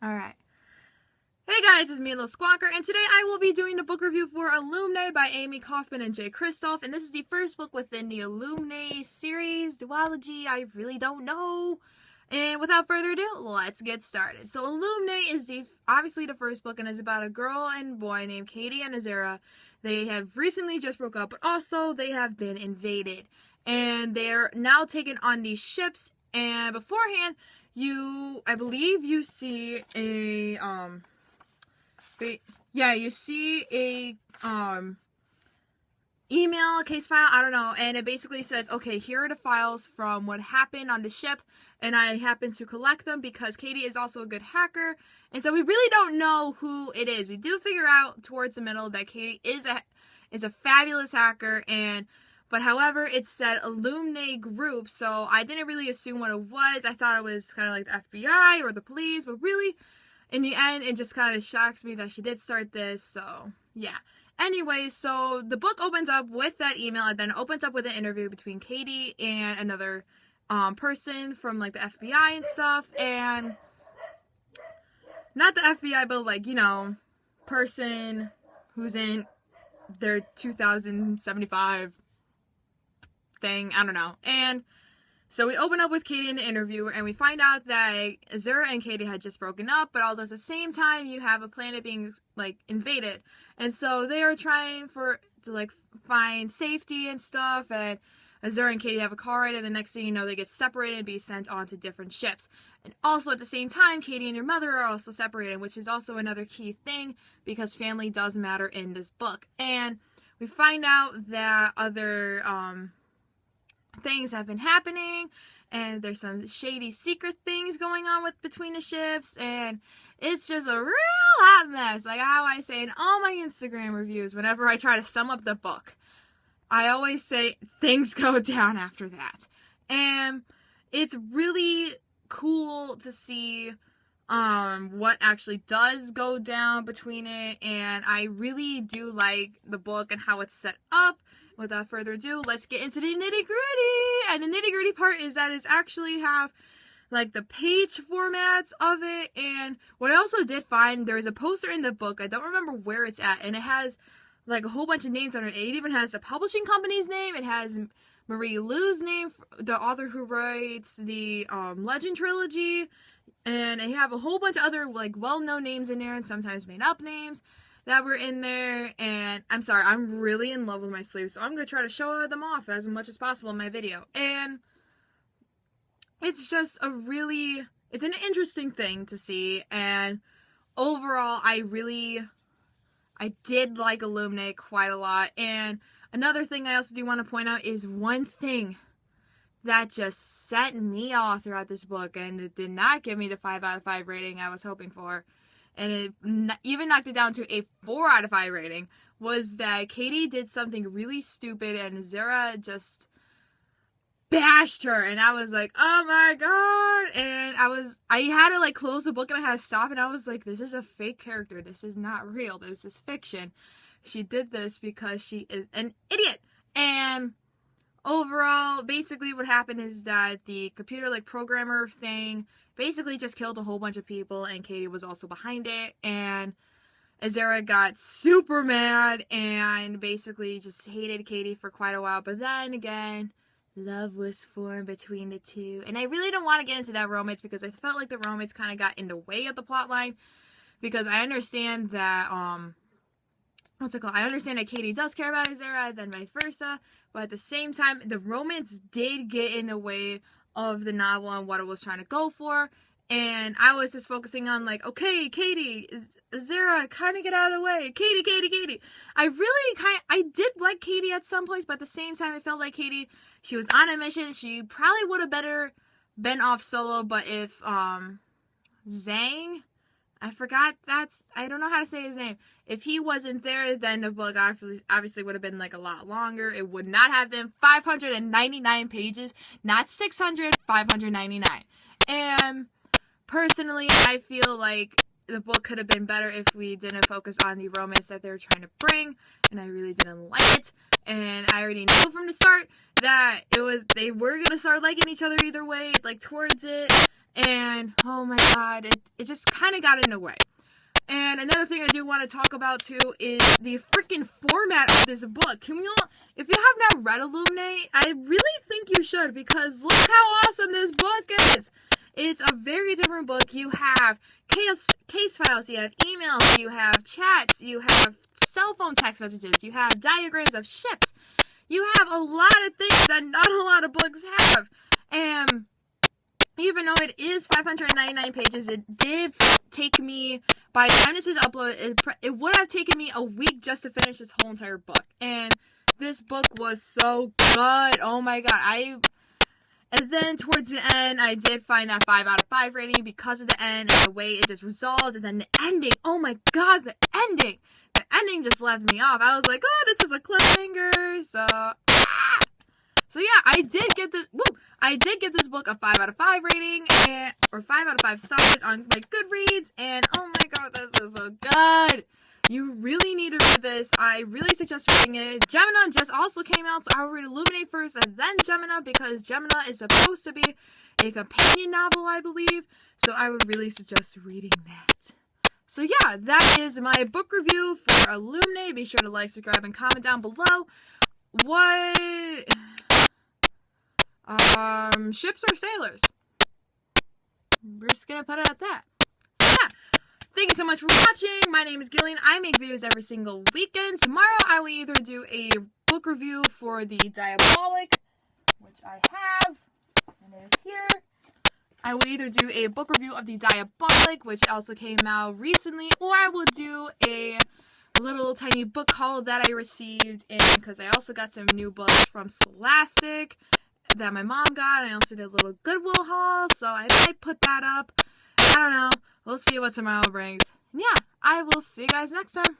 Alright. Hey guys, it's me, Little Squawker, and today I will be doing the book review for Illuminae by Amy Kaufman and Jay Kristoff, and this is the first book within the Illuminae series, duology, I really don't know. And without further ado, let's get started. So Illuminae is obviously the first book, and is about a girl and boy named Katie and Azera. They have recently just broke up, but also they have been invaded. And they're now taken on these ships, and beforehand, I believe you see a, you see a, email, case file, I don't know, and it basically says, okay, here are the files from what happened on the ship, and I happen to collect them because Katie is also a good hacker, and so we really don't know who it is. We do figure out towards the middle that Katie is a fabulous hacker, but however, it said Illuminae group, so I didn't really assume what it was. I thought it was kind of like the FBI or the police, but really, in the end, it just kind of shocks me that she did start this, so yeah. Anyway, so the book opens up with that email, and then it opens up with an interview between Katie and another person from like the FBI and stuff, and not the FBI, but person who's in their 2075 thing, I don't know. And so we open up with Katie in the interview, and we find out that Azera and Katie had just broken up, but all at the same time, you have a planet being, invaded. And so they are trying to find safety and stuff, and Azera and Katie have a car ride, and the next thing you know, they get separated and be sent onto different ships. And also, at the same time, Katie and your mother are also separated, which is also another key thing, because family does matter in this book. And we find out that other, things have been happening, and there's some shady secret things going on between the ships, and it's just a real hot mess. Like how I say in all my Instagram reviews, whenever I try to sum up the book, I always say things go down after that. And it's really cool to see what actually does go down between it, and I really do like the book and how it's set up. Without further ado, let's get into the nitty-gritty. And the nitty-gritty part is that it's actually have the page formats of it. And what I also did find, there's a poster in the book, I don't remember where it's at, and it has a whole bunch of names on it. It even has the publishing company's name. It has Marie Lu's name, the author who writes the Legend trilogy, and they have a whole bunch of other well-known names in there, and sometimes made-up names that were in there. And I'm sorry, I'm really in love with my sleeves, so I'm going to try to show them off as much as possible in my video. And it's just it's an interesting thing to see, and overall, I did like Illuminae quite a lot. And another thing I also do want to point out is one thing that just set me off throughout this book, and it did not give me the 5 out of 5 rating I was hoping for, and it even knocked it down to a 4 out of 5 rating, was that Katie did something really stupid, and Azera just bashed her, and I was like, oh my god. And I had to close the book, and I had to stop, and I was like, this is a fake character, this is not real, this is fiction. She did this because she is an idiot. And overall, basically what happened is that the computer programmer thing basically just killed a whole bunch of people, and Katie was also behind it, and Azera got super mad and basically just hated Katie for quite a while. But then again, love was formed between the two, and I really don't want to get into that romance because I felt like the romance kind of got in the way of the plot line, because I understand that I understand that Katie does care about Azera, then vice versa, but at the same time, the romance did get in the way of the novel and what it was trying to go for. And I was just focusing on okay, Katie, Azera, kind of get out of the way. Katie. I did like Katie at some points, but at the same time, I felt like Katie, she was on a mission. She probably would have better been off solo, but if, Zhang, I don't know how to say his name. If he wasn't there, then the book obviously would have been a lot longer. It would not have been 599 pages, not 600, 599. And personally, I feel like the book could have been better if we didn't focus on the romance that they were trying to bring, and I really didn't like it. And I already knew from the start that they were gonna start liking each other either way, towards it. And oh my god, it just kind of got in the way. And another thing I do want to talk about too is the freaking format of this book. If you have not read Illuminae, I really think you should, because look how awesome this book is. It's a very different book. You have case files, you have emails, you have chats, you have cell phone text messages, you have diagrams of ships. You have a lot of things that not a lot of books have. And even though it is 599 pages, it did take me, by the time this is uploaded, it would have taken me a week just to finish this whole entire book. And this book was so good. Oh my god. And then towards the end, I did find that 5 out of 5 rating because of the end and the way it just resolved. And then the ending. Oh my god, the ending. The ending just left me off. I was like, oh, this is a cliffhanger. So yeah, I did get this book a 5 out of 5 rating, or 5 out of 5 stars on my Goodreads, and oh my god, this is so good. You really need to read this. I really suggest reading it. Gemina just also came out, so I will read Illuminae first and then Gemina, because Gemina is supposed to be a companion novel, I believe. So I would really suggest reading that. So yeah, that is my book review for Illuminae. Be sure to like, subscribe, and comment down below. What... ships or sailors? We're just gonna put it at that. So yeah, thank you so much for watching. My name is Gillian. I make videos every single weekend. Tomorrow I will either do a book review for the Diabolic, which I have, and it is here. I will either do a book review of the Diabolic, which also came out recently, or I will do a little tiny book haul that I received, and because I also got some new books from Scholastic that my mom got. I also did a little Goodwill haul, so I might put that up. I don't know. We'll see what tomorrow brings. And yeah, I will see you guys next time.